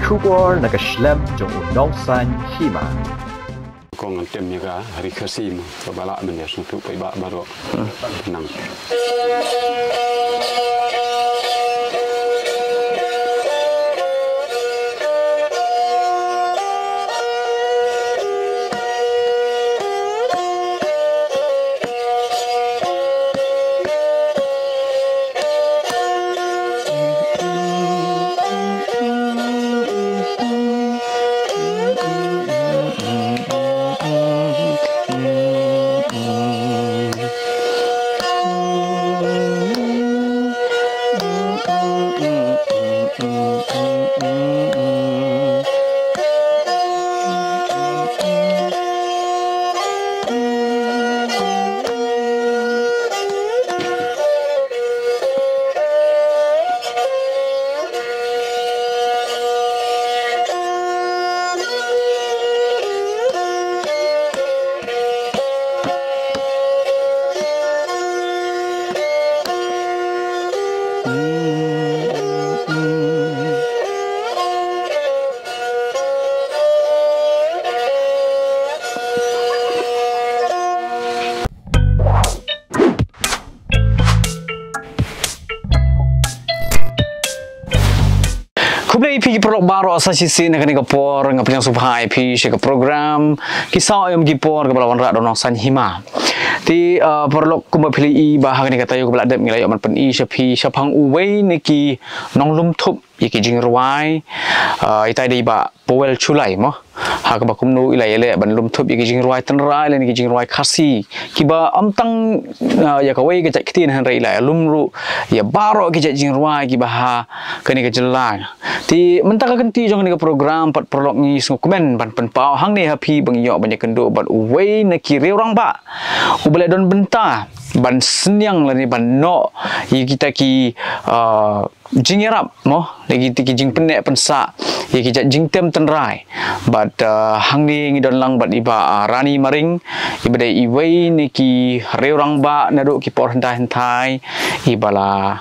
Kubor nakaslem jong unongsan Hima. Kong tem ya hari kasim balak men ya suntuk pai ba baru nang. Kublai pi pro baro asasi sin kan kapor ngapnya subhai pi she ka program kisah ayam gipor ka balawan ra donong san Hima ti perlok kumba pili i bahag ni katayo ka bladem ngilay man pen i shapi shapang uwei niki nonglum thup yiki jing ruai itai dei ba powel chulai mo ha ka bakumnu ilai ele ban lum thup yiki jing ruai Tynrai le niki jing ruai khasi kiba amtang ya ka wei ka jat kitin han rai lai lum ru ya baro ki jat jing ruai ki bah ka ni ka jelang ti mentaka kenti jong ni ka program pat prolog ni sung komen ban pen pau hang ni happy bang yo banyak kendo ban uwei na ki reurang ba ubale don benta ban senyang la ni ban no yi kita ki jingerap mo lagi ti ki jing penek pensa yi ki jat jing tem Tynrai but hang ni ngidon lang bat iba Rani maring ibade iwei ni ki reurang ba nado ki por hentai ibala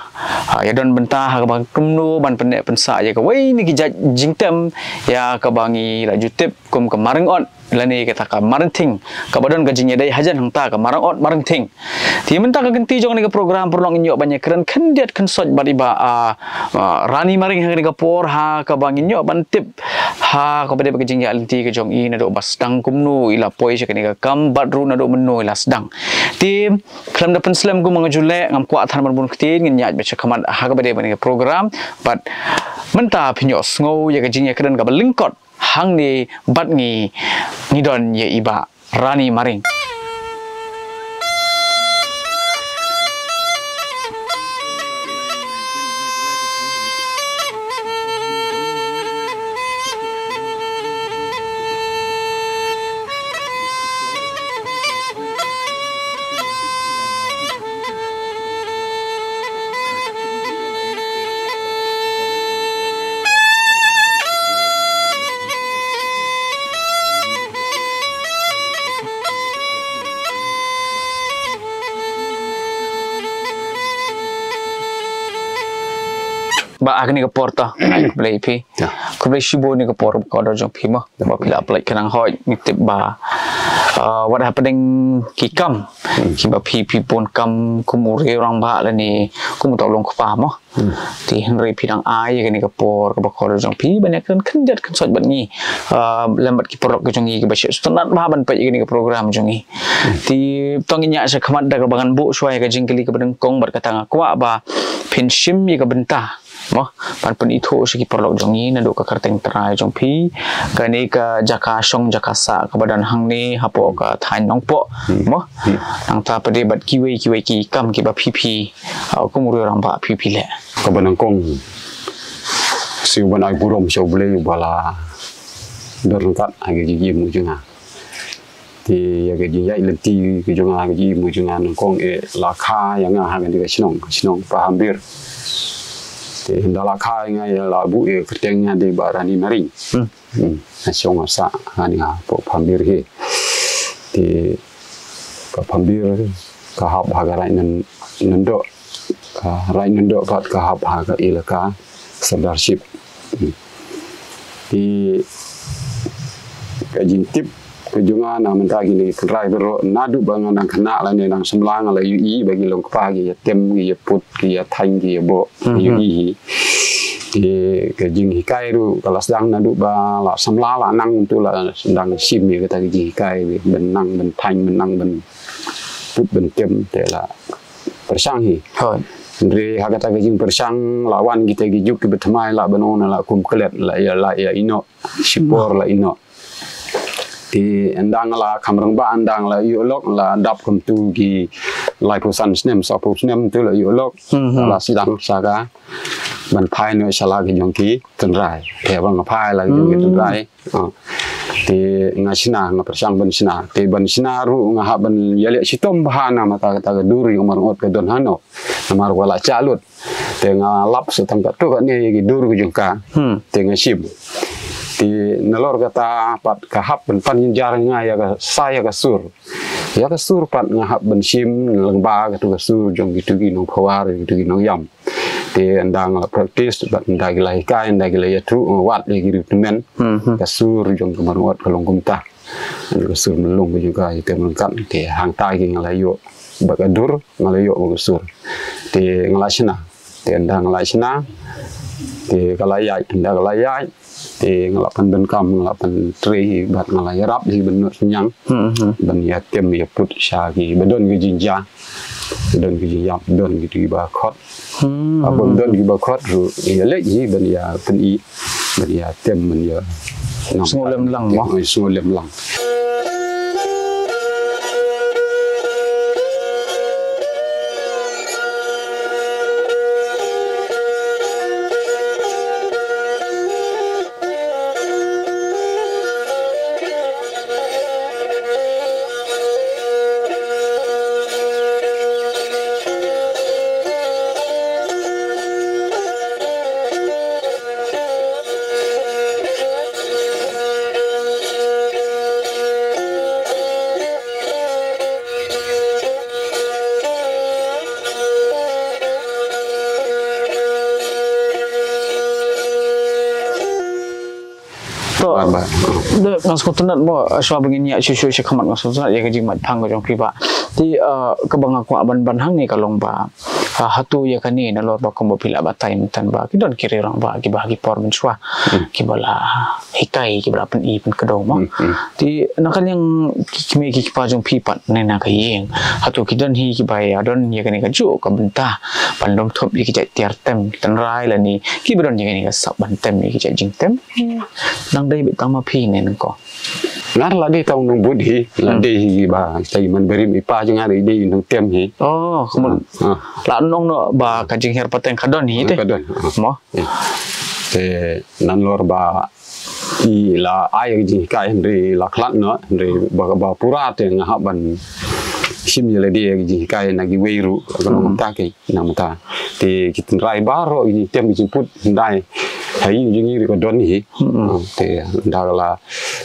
ya don benta ha bang kumno ban penek pensa ya ka wei ni ki jat jing tem ya ka bangi la jutip kum kemaring on lani kata ka marenting ka badon gajinya dai hajan hangta ka marang ot marenting ti menta ka genti jong ni ka program perlong inyo banyak keren kendiat kensot badiba Rani maring hang ni ka por ha ka banginyo bantip ha ka bade gajinya alti ka jong i na do basdang kumnu ila poi se ni ka kam badru na do menno ila sedang ti kram da penslam gu mangajule ngam kwa than bun ktin ngin nyat be kamat ha ka bade ni ka program but menta pinyos ngo ya gajinya keren ka balingkot hang ni bat ni don ye iba Rani maring ba agni ka porta Balei pi kublai shibo ni ka por ko do jong pi mo ba pila plai kanang hoi mitip ba what happening ki kam ki ba pi pon kam kumure orang ba la ni kum tolong ko pa mo ti henry pidang ai ka ni ka por ka ba ko do jong pi banyak kan kenjat kan sot ban ni lambat ki porok ka jong ni ka ba sunat ba ban pa ni ka program jong ni ti tonginya sa khamat da ka bangan bu suai ka jingkeli ka badeng kong bar kata ngakwa ba penshim ye ka benta mo pan pen itu segi perlok jongi na do ka karteng Tynrai jong pi ka ni ka jaka song jaka sa ka badan hang ni hapo ka thain nong po mo nang ta pade bat Kiwei ki kam ki ba pp ko muru rang ba pp le Ka banang kong si ban ai burom so Balei bala dorngat age gigi mu junga ti ya ge ya ilenti ki junga gigi mu junga nang kong e la kha yang ha ga diga sinong paham bir Hindala kai ngai la bu e kertengnya di Rani maring nasyong asa ani ha po pambir he ti ka pambir ka hab hagarai nendo ka rai nendo pat ka hab haga ilaka sadarship di kajintip kejungan namun tak gini Tynrai bero nadu bangan nang kena lah ni nang semlang lah ui bagi long pagi ya tem ya put ya tang ya bo ui di kejing hikai tu kalau sedang nadu ba la semla la nang tu la sedang sim ni kata kejing hikai benang ben tang benang ben put ben tem te la persang hi Andre kata kejing persang lawan kita gijuk ke bertemai la benon la kum kelet la ya ino sipor la ino di endang la kamrang ba endang la yolok la dap kum tu gi lai pusan snem sa pu snem tu la yolok la sidang saga ban phai no sala gi jong ki Tynrai te bang phai la jong ki Tynrai ti ngasina nga persang ban sina ti ban sina ru nga ha ban yale sitom bahana mata kata duri umar ot ke don hano namar wala calut te nga lap setang ka tu ni gi dur gi jong ka te nga sim ti nalor kata pat kahap ban pan jar nga ya ka saya ka sur pat nga hap ban sim lengba ka tu ka sur jong gitu gi nong phawar gitu gi nong yam ti andang la practice bat ndagi lai kai ndagi lai tu wat le gi men ka sur jong ka mar wat ka long kum ta ka sur melong gi juga te melengkap ti hang tai gi ngalai yo ba ka dur ngalai yo ka sur ti ngalasina ti andang ngalasina ti kalayai ndak kalayai ti ngalapan ben kam ngalapan tri bat ngalai rap di benut senyang ban ya tem ya put syagi bedon gi jinja bedon gi jinja bedon gi ba khot abon don gi ba khot ru ya le ji ban ya pen i ban ya tem ban ya ngolem lang mo ngolem lang ngasku tunat bo aswa begini ya susu sekamat ngasku tunat ya kejing mat phang jong piba ti kabang aku aban ban hang ni kalong ba hatu ya kani nalor ba kombo pila batai mentan ba kidon kiri orang ba ki bahagi por menswa ki bala hikai ki bala pen i pen kedong mo ti nakal yang kimi ki pa jong pipat nena ka yeng hatu kidon hi ki bai adon ya kani ka ju ka benta pandom thop ki jai tiar tem Tynrai la ni ki bedon ya kani ka sab ban tem ki jai jing tem nang dai betang ma phi nen ko ngar la de tong nong budi la de hi ba sai man beri mi pa jang ari de nong tem hi kemun la nong no ba ka jing her pateng kadon hi te mo te nan lor ba i la ai jing kai henry la klat no henry ba pura te nga ban sim yele de jing kai na gi weiru ko ta ke nam ta te ki Tynrai baro i tem jing put ndai hai jing ri ko don hi te ndala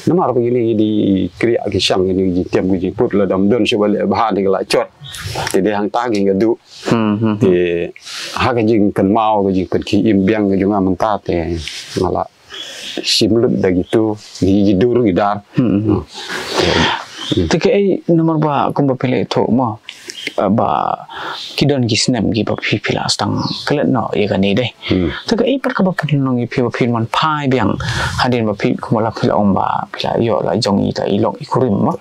namar begini di kriya ki sang ni ji tem ji put la dam don sebal ba de la chot te de hang ta gi ngadu te ha ga jing kan mau ga jing pen ki im biang ga junga man ta te ngala simlut da gitu gi dur gi dar te ke nomor ba ko ba pele tho mo ba kidon gi snap gi ba phi phila stang klet no ye ga ni de te ke pat ka ba phin nong gi phi ba phin man phai biang hadin ba phi ko la phila om ba phila yo la jong i ta i long i kurim ma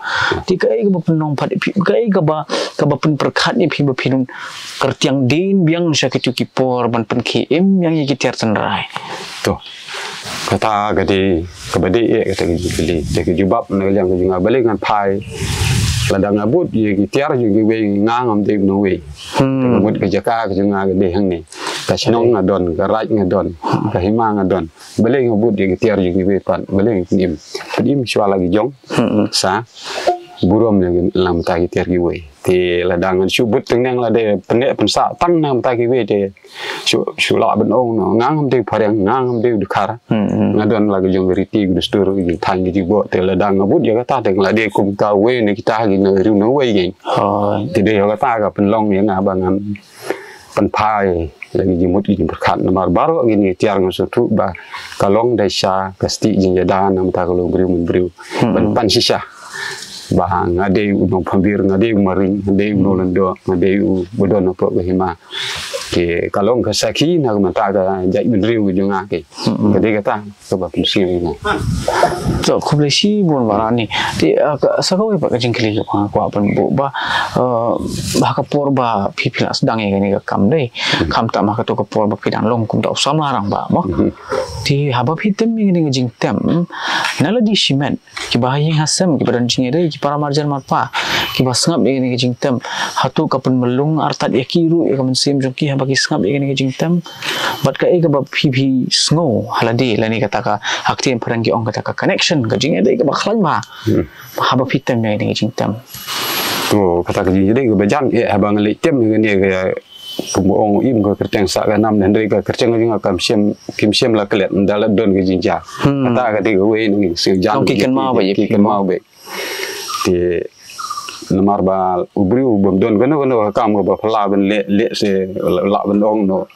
ti ke ga ba phin nong phat phi ga ba phin perkhat ni phi ba phin kertiang din biang sya ke tu ki por ban pen ki im yang ye ki Tiar Tynrai to kata gade kabade e kata gi beli de gi jubab na yang gi ngabale ngan phai ladang abut ye ki Tiar ye ki we ngam de no we mut ke jaka ke nga de hang ni ka sinong ngadon ka raj ngadon ka Hima ngadon bale ngabut ye ki Tiar ye ki we pan bale nim shwa lagi Jong sa burom yang lam ta ki Tiar ki we ti ladang subut teng la de pene pensa tang nam ta ki we de su la ben ong no ngam de pareng ngam de dukar ngadon lagi Jong riti gustur gi thang gi bo te ladang ngabut ye ka ta teng la de kum ka we ni kita gi no riu no we gi ti de yo ka ta ka pen long ye nga ba ngam pen phai lagi jimut ini berkat nomor baru gini tiar ngasutu ba kalong desa pasti jinjada nam ta kalau beriu ban sisa bah ngade unong pambir ngade maring ngade nolondo ngade bodon apa ke Hima ke kalong ke saki na mata ga jai beriu junga ke kade kata sebab musim ini so kublesi bon barani ti sakawi pak jingkli ko apan bu ba kapor ba pipila sedang ini ka kam dei kam ta ma ka to kapor ba pidang long kum ta usam larang ba mo ti haba pitem ini jing tem nala di simen ki bahayi hasam ki badan jing dei ki para marjan marpa ki basngap ini jing tem hatu kapan melung artat yakiru ya kamen sim jong ki haba ki sngap ini jing tem bat ka e ka ba pipi sngo halade lani kata ka hakti perangki ong kata ka connection ka jing dei ka baklan ba haba pitem ini jing tem tu kata ke jing dei ka bajan haba ngali tem ni ga kumong im ko kerteng sa ka nam dan ka kerteng ni ka kim sem la klet dalam don ke jinja kata ka ti we ni se jan ki kan mau ba ye ki kan mau be ti lemar ba ubri ubam don kono kam ko ba phala ben le se la ben ong no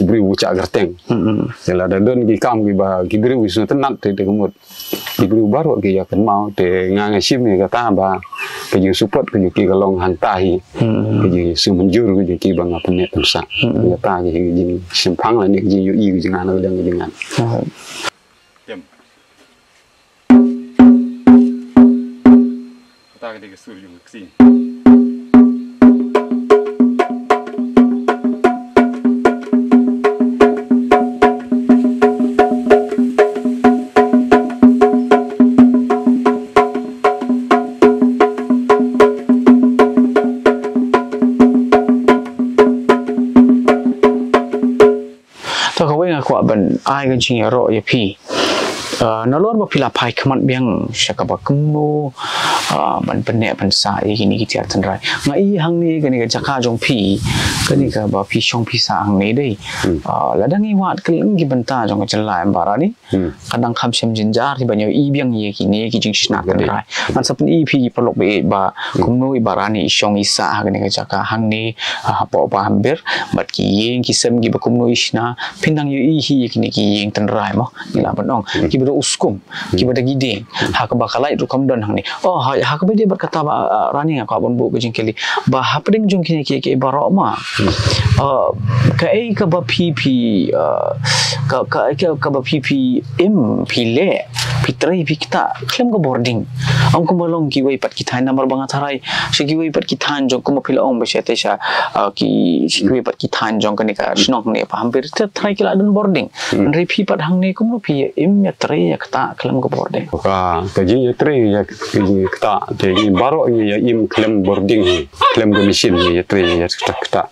ubri uca kerteng sela da don ki kam ki ba ki bri wis tenat te kemut ki bri baru ki ya kan mau te ngang sim ni kata ba ke ji support ke ki kalong hantahi ke ji sumunjur ke ki bang apa net tersa kata ki ji simpang la ni ji yu i ji ngana le ngan tem kata ke sur ju ksi kwa ban ai kan ching ro ya pi na lor ba pila pai khamat biang shakaba kumno ban penne ban sa e ni ki tiar Tynrai ngai hang ni kan ni ka chaka jong pi kan ni ka ba pi shong pi sa hang nei dei la dang i wat kan gi ban ta jong ka chalai bara ni kadang kham sem jin jar ti ban yo i biang ye ki ni ki jing shna Tynrai man sapun i pi palok be ba kumno i bara ni shong i sa kan ni ka chaka hang ni hapo ba hambir bat ki yeng ki sem gi ba kumno ishna pindang yo i hi ki ni ki yeng Tynrai mo ni la ban ong ki ba uskum ki ba gideng ha ka ba kalai ru kam don hang ni oh ha ka ba dia berkata Rani ka bon bu ke jingkeli ba hapding jong ki ki baro ma ka e ka ba pi ka ba pi im pi le pi trai pi kita klem ko boarding ang ko malong Kiwei pat kita number bang Tynrai si Kiwei pat kita jong ko mapila ong ba siya sa ki Kiwei pat kita jong kan ka snong ni pa hampir try kila don boarding ri pi pat hang ni ko mo pi im ya trai ya kata klem ko boarding ka ji ya trai ya kata te ni baru ni ya im klem boarding klem ko mesin ni ya trai ya kata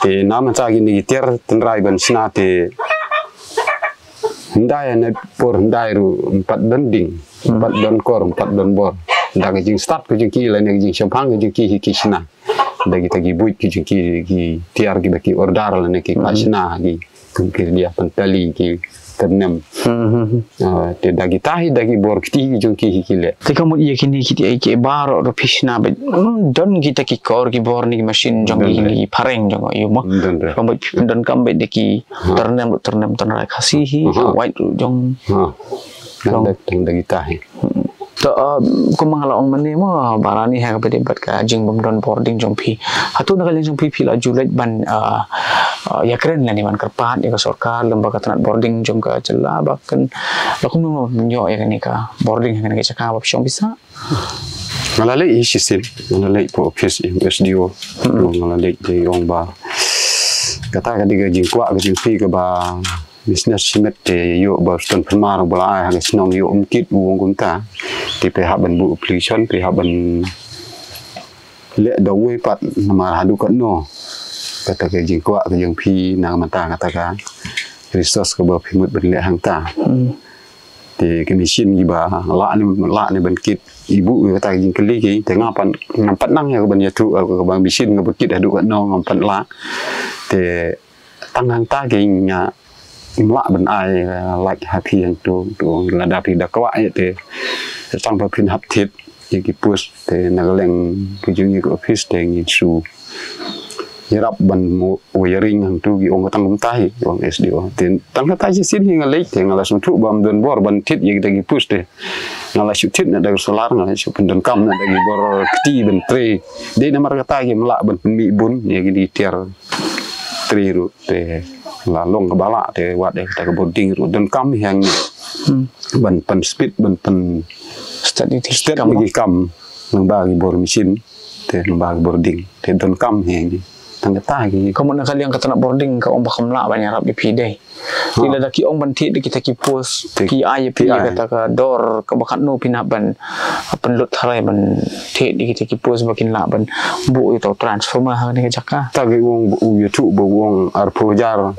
te nama ta gi ni tiar Tynrai ban sina te ndai net por ndai ru 4 dending 4 don kor 4 don bor da ga jing start ko jing ki la ne jing champang jing ki ki sina da gi ta gi buit ki jing ki tiar gi ba ki ordar la ne ki kasina gi kun dia pentali ki ternem te da gi tahi da gi bor ki jing ki le te kamu ye kini kiti ai ke baro ro pishna be don kita ki kor ki bor ni machine jong ki pareng jong yu mo kamu don kam be de ki ternem Tynrai khasihi white jong long da gi tahi to ko mangala ong mani mo barani ha ka debat ka jing bom don boarding jong pi hatu na kaleng jong pi la julet ban ya keren la ni man kerpat ya sarkar lembaga tanat boarding jong ka cela bakan lakum no nyo ya ni ka boarding ha ni ka ka option bisa ngalale i system ngalale po office SDO ngalale de yong ba kata ka diga jing kwa ka jing pi ka ba business simet te yo ba ston pemar bala ha ga snom yo kit wong kum ta ti pe ha ban bu application pe ha ban le do we pat ma hadu kan no kata ke jing kwa ke jing pi na mata kata ka resource ko ba pimut ban le hang ta te ke mesin gi ba la ni ban kit ibu kata jing keli ki te ngapan ngampat nang ya ban ya tu ko ban mesin ga kit hadu kan no ngampat la te tangang ta ke nya imla ben ai like happy yang tu la da pi da kwa te tang pa pin hap tit ki pus te na leng ki jung ki office te ngi su hirap ban wiring hang tu gi ong tang tai ong SDO tin tang tai sin hi ngalai te ngala sum tu bam don bor ban tit ye dagi pus te ngala shu tit na dag solar ngala shu pendon kam na dagi bor kti ben tre de na mar kata gi mla ban mi bun ye gi di tiar tre ru te la long ka bala te wat de ta ka boding ru don kam hang ban pan speed ban pan statistik gi kam nang ba gi bor mesin te nang ba gi boarding te don kam hang tang ta gi kamu nak kali yang kata nak boarding ka ong bakam la banyak rap di pidai bila dah ki ong banti di kita ki pos ki ai pi kata ka dor ka bakat no pinaban penlut harai ban the di kita ki pos bakin la ban bu itu transformer ha ni jaka ta gi wong YouTube wong ar projar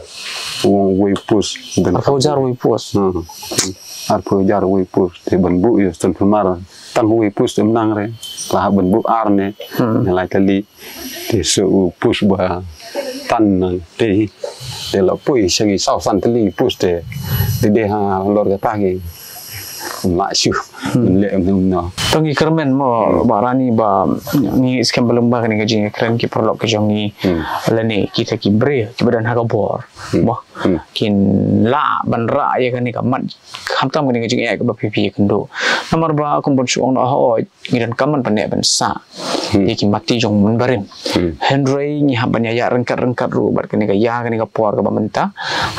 wong we pos dan projar we pos ar projar we pos te ban bu yo transformer tang we pos tem nang re la ban bu ar ne lai kali te so pus ba tan te de la pui sagi sau san teli pus te de ha lor ga pagi la shu le no tangi kermen mo ba Rani ba ni skam belum ba ni gaji keren ki perlu ke Jong ni lani kita ki bre ki badan ha ka bor mo kin la ban ra ya kan ni ka mat kham tam ni gaji ya ka ba pp kendo nomor ba kum bon suong no ho ni dan kaman pan ban sa ye ki mati Jong mun barim Tynrai ni ha ban ya rengkat ru bar kan ni ka ya kan ni ka por ka ba menta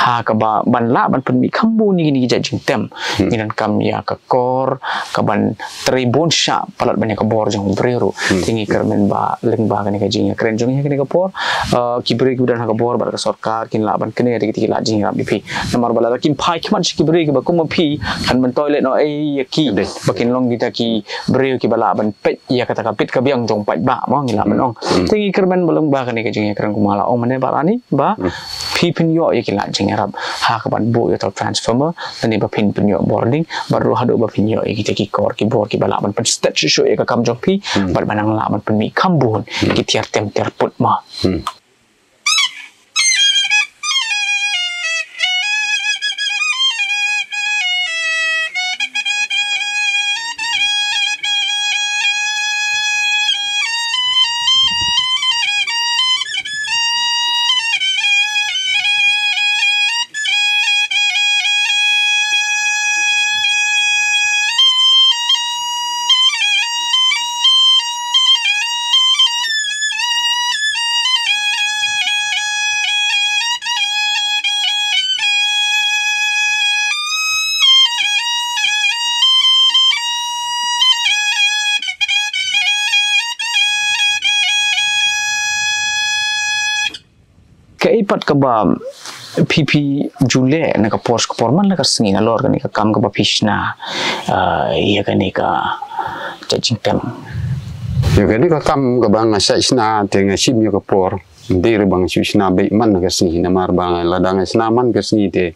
ha ka ba ban la ban pen mi khambu ni ni gaji tem ni dan kam ya ka kor ka ban tribun sha palat banyak ka bor Jong breru tingi kermen ba leng ba kan ni ka jing keren Jong ni ka por ki bre ki dan ha ka bor bar ka sarkar kin la ban kan ni ki la jing rap pi nomor bala kin pai kman ki bre ki ba kum pi kan ban toilet no ai ki bakin long kita ki bre ki bala ban pet ya kata ka pit ka biang Jong pat ba mo ngi la ban ong tingi kermen belum ba kan ni ka jing keren kumala ong mane ba Rani ba pi pin yo ya ki la jing rap ha ka ban bu ya transformer ni ba pin yo boarding baru hadu ba pin yo kita ki kor ki bor ki bala ban pen stat shu ya ka kam Jong pi bar banang la ban pen mi kambun ki tiar tem ter put ma keipat ke ba PP Jule na ka pors ka porman na ka singi na lor ka ni ka kam ka ba fishna iya ka ni ka jajing tem yo ka ni ka kam ka bang sa isna te nga sim yo ka por dir bang sina be man ka singi na mar bang ladang isna man ka singi te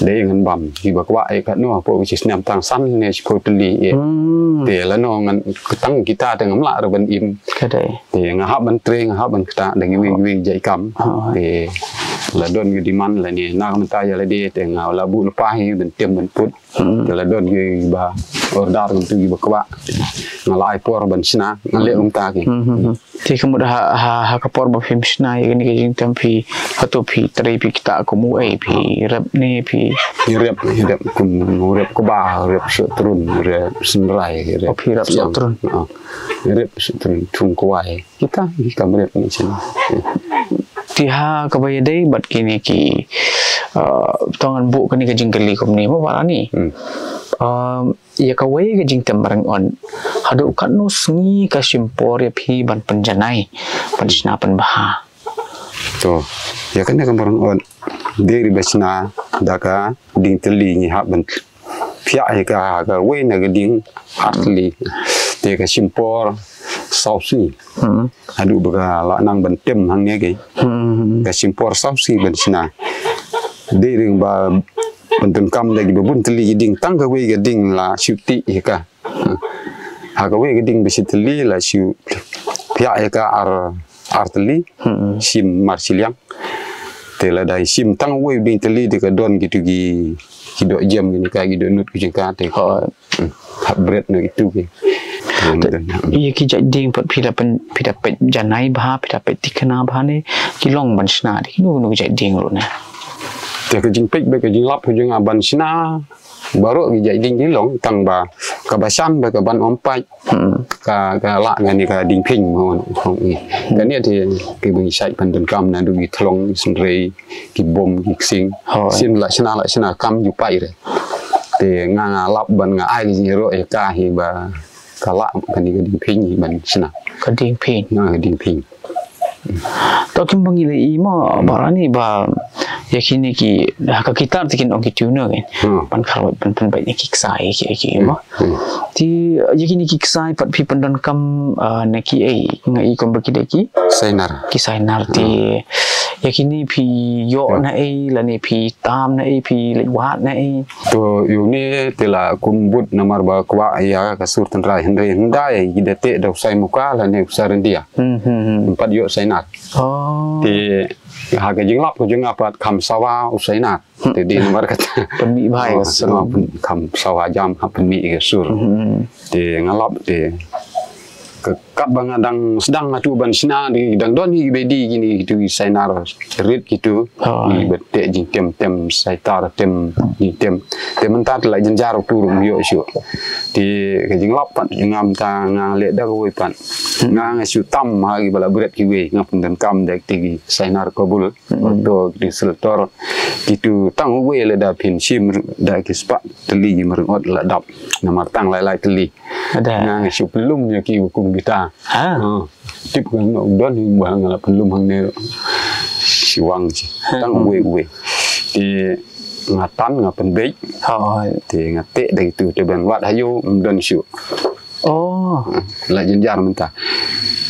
de ngan bam ki ba kwa e ka no po ki snam tang san ne ko tli te la no ngan tang kita te ngam la ra ban im ka dai te nga ha ban tre nga ha ban ta de wi jai kam te la don gi di man la ni na man ta ya la de te nga la bu pa hi ben tem ben put te la don gi ba ordar ngam tu gi ba kwa nga lai por ban sina nga le ta ki ti kamu dah ha kapor ba film sna ya ni kajing tempi hatu pi trai pi kita ko mu ai pi rap ni pi rap kum rap ko ba rap so trun rap Tynrai rap pi rap so trun rap so trun tum ko ai kita kam rap ni sini ti ha ka ba dei bat kini ki tongan bu kani kajing kali kom ni ba Rani ya kawai ke jing tembarang on hadu kanu sengi ka simpor ya pi ban penjanai ban sinapan baha to ya kan kambarang on deri basna daka ding teli ni ha ban pia ka we na ga ding atli te ka simpor sausi hadu baga la nang ban tem hang ne ge ka simpor sausi ban sina deri ba bentuk kam lagi bebun teli ding tang ka we ding la syuti ka ha ka we ding besi teli la syu pia ka ar teli sim marsiliang tela dai sim tang we ding teli de ka don gitu gi do jam ni ka gi do nut ki ka te ko bread no gitu ki Iya kita ding pat pida pet janai bah pida pet tikana bah ni kilong ban sna di nu kita ding lo na. Te ke jing pek ke jing lap ke jing ban sna baru kita ding kilong tang ba ka ba sam ba ka ban ompai ka la ngan ni ka ding ping mo hong ni. Kan ni thì cái bưng sai pan den kam na du gi thlong sin rei ki bom ki sing sin la sna kam yu pai re. Te nga lap ban nga ai gi ro e ka hi ba kalau kan dia ding ping ban sina kading ping ding ping to kim bangi le ima barani ba yakini ki ka kita tikin ong ki tuna kan pan khalo pan bai ki sai ki ma ti yakini ki sai pat pi pandon kam na ki ai ngai kom baki de ki sainar ti yakini pi yo na ai la ni pi tam na ai pi le wat na ai to yu ni tela kumbut namar ba kwa ya ka sur Tynrai hendai gidate da usai muka la ne usaran dia empat yo sainat ti ha ka jing lap ko jing apat kam sawa usai nat ti di namar kata penmi bai ka sur kam sawa jam ha penmi ke sur ti ngalap ti kap bangadang sedang atu ban sina di dang don hi bedi gini gitu sainar rit gitu ni bete jing tem saitar tem ni tem mentat la jenjar tu rum yo syu di ke jing lap pan ngam ta nga le da ko pan nga syu tam ha gi bala bret Kiwei ngap dan kam dek ti sainar kabul do di seltor gitu tang we le da pin sim da ki spa teli merot la dap namar tang lai teli ada nga syu pelum ya ki hukum kita tip kan don ni bang la pelum hang ne siwang chi tang we di ngatan ngapen be di ngate dari tu te ban wat hayu don syu la jenjar mentah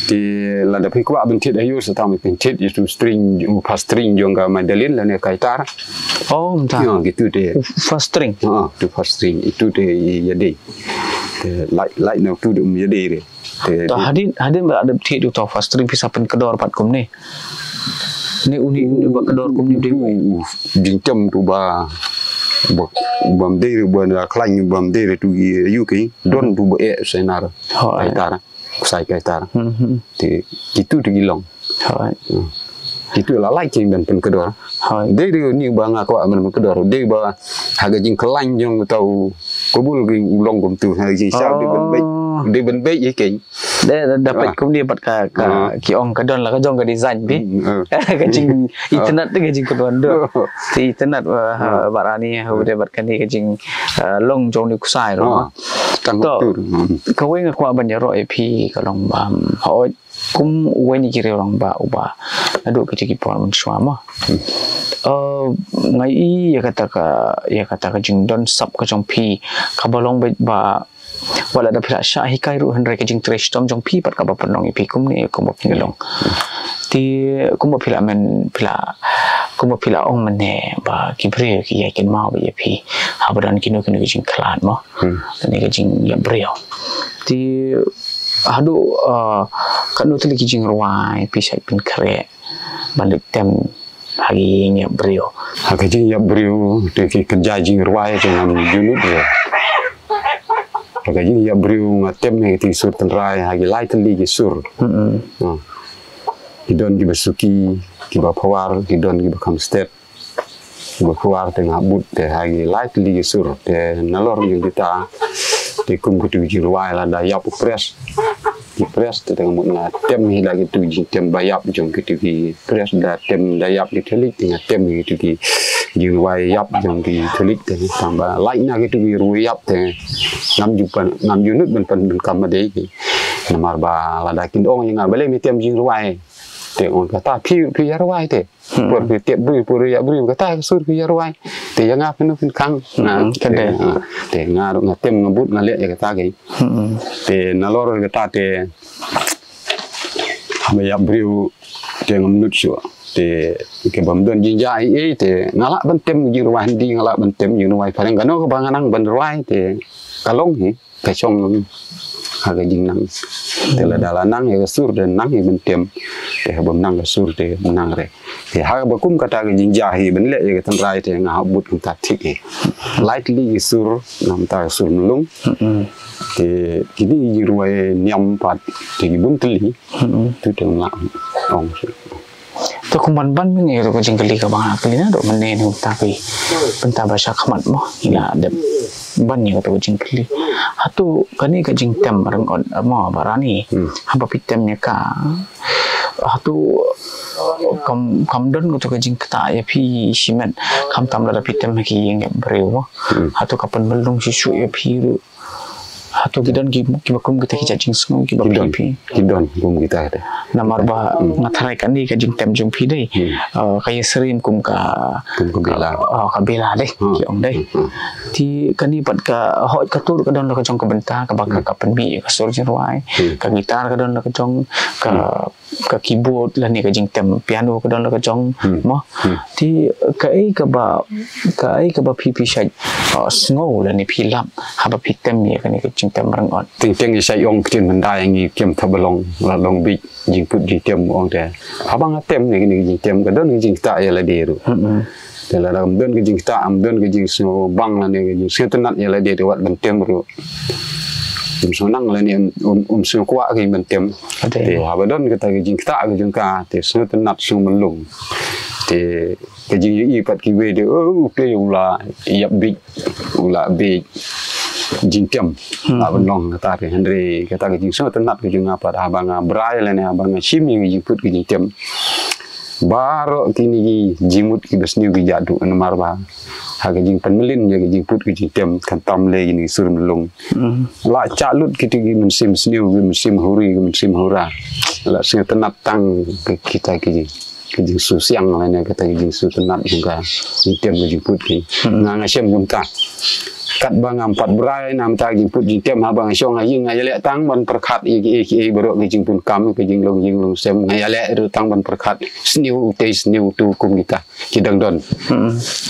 di la da pikwa ben tit hayu setang pen tit itu string pas string jong ga madalin la ne kaitar mentah gitu deh first string tu first string itu deh jadi light no tu dum jadi deh ta hadin ada thi du to first string bisa pen kedor pat kum ni uni ba kedor kum ni jing tem tu ba bam de ba na klang bam de tu yu ki don tu ba e senar kaitar sai kaitar ti itu tu gilong itu la lai jing dan pen kedor de ni ba nga ko aman kedor de ba haga jing klang jong tau kubul ki ulong kum tu ha ji sao di ben be ye king de dapat kum dia pat ka ki ong ka don la ka jong ka design bi ka jing internet te ka jing ko don do ti internet barani ha de bat kan ni ka jing long jong ni kusai ro tang tu ka we nga kwa ban ya ro e pi ka long ba ho kum we ni ki re long ba uba adu ka ji ki por mun shwa ma ngai ya kata ka jing don sap ka jong pi ka balong ba wala da pila sha hi kai ru Tynrai ke jing trash tom jong pi pat ka ba panong pi kum ni kum ba pingalong ti kum ba pila ong man ne ba ki bre ki ya ken ma ba ye pi habadan kino ke jing klan mo ni ke jing ya bre ti adu kan tu ki jing ruai pi sai pin kre balik tem hari nya bre ha ke jing ya bre de ki kerja jing ruai dengan junut ya Pagajing ya beriu ngatem ni ti sur Tynrai hagi lai teli ki sur. Kidon ki basuki ki bapawar kidon ki bakam step. Ki bapawar tengah but te hagi lai teli ki sur te nalor yang kita te kum ku tu ji ruai la da yap press. Ki press te tengah mut ngatem hi lagi tu ji tem bayap jong ki tu ki press da tem da yap ki teli tengah tem ki tu ki jing ruai yap jong ki teli te tambah lai na ki tu ki ruai yap te ngam junut ben pen kam de ki namar ba la da kin ong yang Balei mi tem jing ruai te on kata pi ya ruai te por pi te por ya bri kata sur pi ya ruai te yang apa nu kang na te nga tem ngabut ngale ya kata ki te nalor kata te ya bri te ngamnut syo te ke bam don jing jai te ngala ben tem jing ruai di ngala ben tem jing ruai paling kano ko banganang ben ruai te kalong hi ka chong haga jing nang te la dala nang ya sur de nang hi ben tem te bam nang ka sur te nang re te ha ba kum kata ga jing jahi ben le ya Tynrai te nga habut kum ta thik hi lightly sur nam ta sur lung thì kini ruai niam pat thì bun teli tu teng lak ong tu kuman ban mengi ro jing kali ka bang kali na do menen hu ta pi penta bahasa khamat mo ila de ban ni to jing kali hatu kani ka jing tem rang on mo barani haba pitem nya ka hatu kam don ko to ka jing kata ya pi shimen kam tam la pitem ki yeng breu mo hatu kapan belung sisu ya pi ru hatu gidan ki bakum kita ki jing sngom ki ba pi kidon kum kita ada namar ba ngathrai kan ni ka jing tem jong pi dei kaya serim kum ka bela ka bela dei ki ong dei ti kan ni pat ka hot ka tur ka don la ka jong ka benta ka ba ka pen bi ka sur jin ruai ka gitar ka don la ka jong ka keyboard la ni ka jing tem piano ka don la ka jong mo ti ka ba pi shai sngo la ni pi lam ha ba pi tem ni ka ni ka jing tem rang on ting sai ong tin man dai ngi kem thabalong la long bi jing put jing tem ong te abang tem ni jing tem ka don jing ta ya la deru te la don ke jing ta am don ke jing so bang la ni jing setenat ya la de wat ban tem ru so nang la ni so kwa ke ban tem te ha ba don ke ta ke jing ta ke jing ka te setenat so man lung te ke jing yi pat Kiwei de ke ula yap bi ula bi jing tem abang long kata ke Henry kata ke jing so tenat ke jing apa abang brai la ni abang sim yang jing put ke jing tem baro kini jimut ki besniu ki jadu an marba ha ke jing penmelin ya ke jing put ke jing tem kan tam le ni sur melung la chalut kita ki musim sniu musim huri musim hura la sing tenat tang kita ki jing su siang la ni kata ki jing su tenat juga jing tem ke jing put ki nganga sem bunta kat bang empat berai nam ta jing put jing tem abang syong aying ayale tang ban perkat iki bero ke jing pun kam ke jing long sem ayale ru tang ban perkat sniu tu kum kita kidang don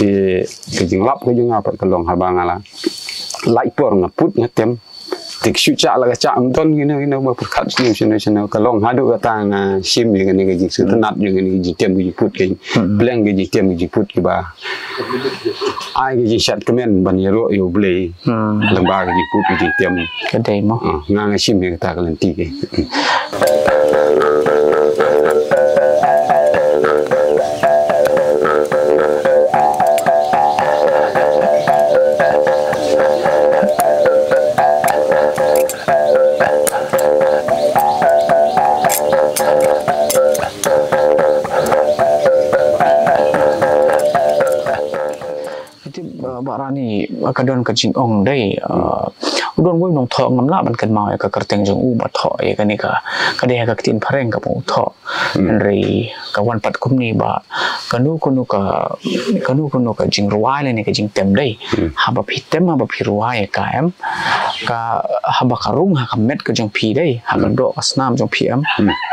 di ke jing lap ke jing apa kelong abang ala lai por ngaput ngatem tik shu cha la cha am don gini ba perkat sniu sene kelong hadu ka tang sim ni ke jing su tenat jing ni jing tem ke put ke bleng ke jing tem ke put ke ba ai ke jing shat kemen ban yero yo Balei lembaga ke put ke jing tem ka dei mo ngang sim ni ta kan ti ke Rani kadon ka jing ong dei udon woi nong tho ngam la ban kan ma ka kerteng jong u ba tho ye ka ni ka de ka tin phareng ka pu tho ri ka wan pat kum ni ba kanu ka jing ruai le ni ka jing tem dei haba pitem haba pi ruai ka em ka haba karung ha ka met ka jong pi dei ha ka do asnam jong pi em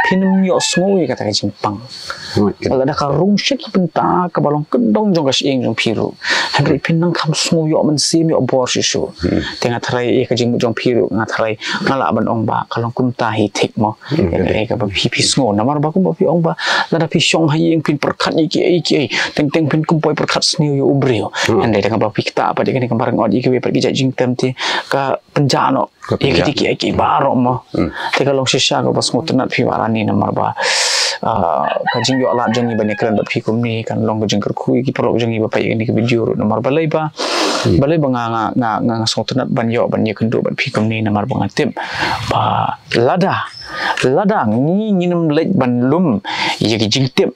Pynim yo snoi ka ta ka jing pang ala da karung shek penta ka balong kedong jong ka sing jong pi ru ri pinang kam sngo yo man sim yo bor shi shu tenga thrai ka jing jong pi ru nga thrai ngala ban ong ba kalong kum ta hi thik mo ka ba pi sngo namar ba kum ba pi ong ba la da pi shong ha yeng pin perkhat ni ki teng pin kum poi perkhat sniu yo ubrio ande da ba pi ta pa de ni kambarang od ki we pa ki jing tem ti ka penjano ki baro mo te kalong shisha ko bas ngutenat pi Rani namar ba ka jing yo Lajong ni bani kran pi kum ni kan long jing ker kui ki pro jing ba pa ni ki video namar Balei ba nga ngutenat ban yo kendo ban pi kum ni namar ba ngatim ba lada nginum lej ban lum ye ki jing tem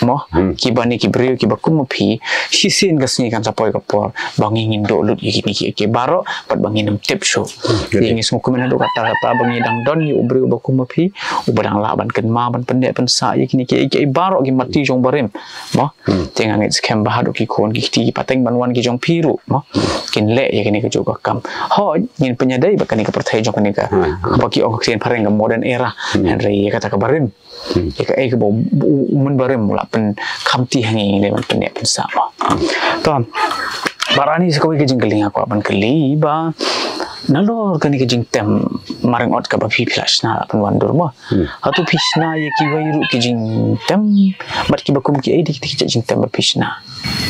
mo ki bani ki brio ki bakum pi sisin gasni kan sapoi ka por bangingin do lut ki ki baro pat bangin tip show ini semua kemen do kata bangi dang don yu brio bakum pi ubadang la ban ken ma ban pendek pen sa ki ki baro ki mati jong barim mo tengang it scam bahado ki kon ki ti pateng ban wan ki jong piru mo kin le ye ki juga kam ho ngin penyadai bakani ka perthai jong ni ka baki ong kien pareng ka modern era henry kata ka barim ka ke bo mun barim mula pen kamti hangi le man pen pen sa mo to barani sekoi ke jingling aku aban keli ba nalor kani ke jing tem marang ot ka ba pi flash na pen wandur mo atu pisna ye Kiwei ru ke jing tem bat ki bakum ki edi ki jing tem ba pisna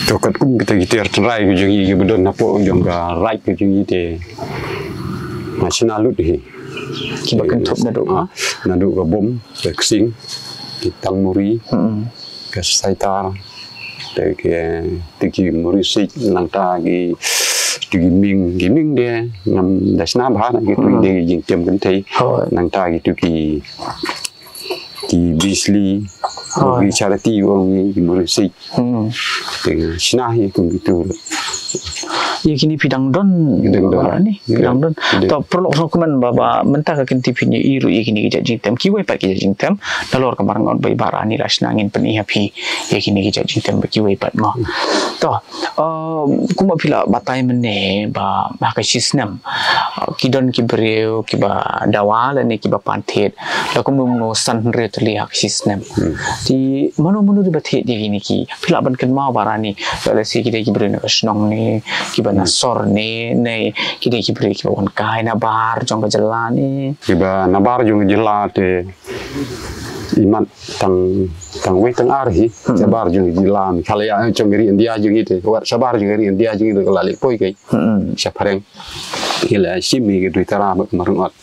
to kat kum kita Tynrai ku jing i bedon napo jong ka right ku jing i te macam nalut ni. Kiba kentup na do. Nadu ke bom, ke kesing, ke tang muri, ke saitar, ke tiki muri sik nangta ke tiki ming dia ngam dasna bahana ke tu dia jing tem kan thai nangta ke tiki bisli, ki charity orang ki muri sik, dengan sinah itu gitu. Ia kini pidang don ni pidang don to perlu dokumen baba mentah ka kenti pinya iru ia kini kijak jingtem kiwei pat kijak jingtem dalor kamarang on bai barani rasna ngin pen happy ia kini kijak jingtem kiwei pat ma to kuma pila batai mene ba ka sistem kidon ki breu ki ba dawal ni ki ba pantet la kum no san re tli hak sistem ti mano di bathet dia kini ki pila ban ken mau barani la si ki ki breu na snong ni ki nasor ni kita kibri kita pun kai nabar jong kejalan ni kita nabar jong kejalan te iman tang wei tang arhi sabar jong kejalan kalau yang jong geri India jong itu buat sabar jong geri India jong itu kalau lipoi kai siapa kila simi gitu tara marungat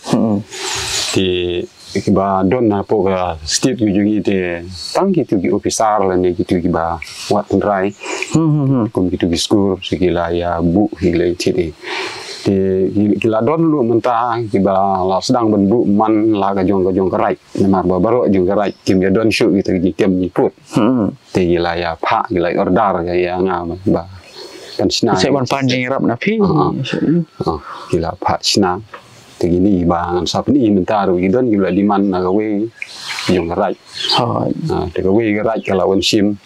di kiba don na po ka state jong itu tang gitu ki officer lah ni gitu kiba buat Tynrai kum gitu di school segila ya bu hilai tidi di kila don lu mentah kiba la sedang benbu man la ka jong kerai namar baru jong kerai kim ya don shoot gitu di tem ni put ti gila ya pha gila order ya ngam ba kan sna saya wan panjang rap na pi gila pha sna ti gini ba ngam sap ni mentah ru don gila di man na we jong kerai te ka we kerai kala wan sim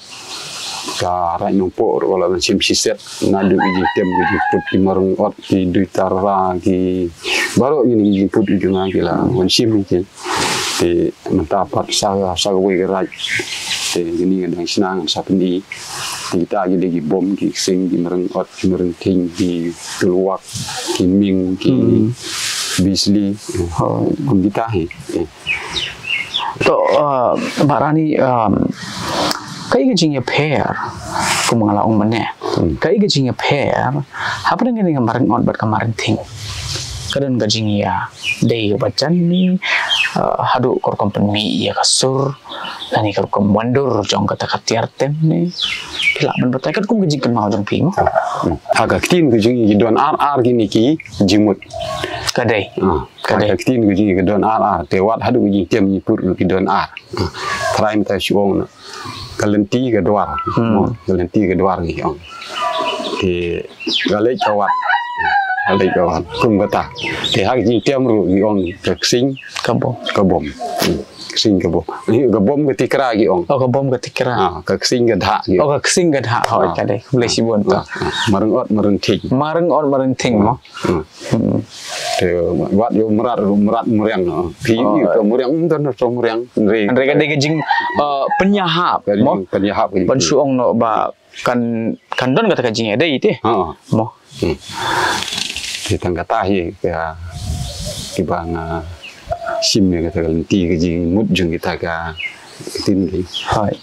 ka rai numpuk kalau macam siset nadu di tem di put di marung ot di Tynrai ki baru ini di put di jungah kila wansim ni te mentapat sa we gerai te ini dengan senang sapni kita lagi bom ki sing di marung ot di marung ting di keluak ki ming ki bisli kita to Rani kai gajing ya pair kumangala ong mane kai gajing ya pair apa dengan kemarin on bat kemarin ting kadang gajing ya dei bacan ni hadu kor company ya kasur lani kor komandor jong kata Tiar tem ni pila men batai kat kum gajing kan mau jong ping agak tin gajing don ar gini ki jimut kadai agak tin gajing don ar tewat hadu gajing tem ni pur ki don ar try mata siong kalenti ke duar, kalenti ke duar ni orang. Di galai kawat, kum kata. Di hari ni tiap ru orang kesing kabom, kesing kabom. Ini kabom ketikra orang. Oh kabom ketikra. Kesing kedah. Oh kesing kedah. Oh kadai, boleh sibun tu. Mareng mareng ting. Mo. Buat yo merat meriang. Pi ke meriang dan meriang. Andre kadai gajing penyahap. Mo penyahap. Ban suong no ba kan don kata gajing ada itu. Mo. Di tangga tahi ya kibang sim ni kata lenti gajing mut jeng kita ka tin ni. Hai.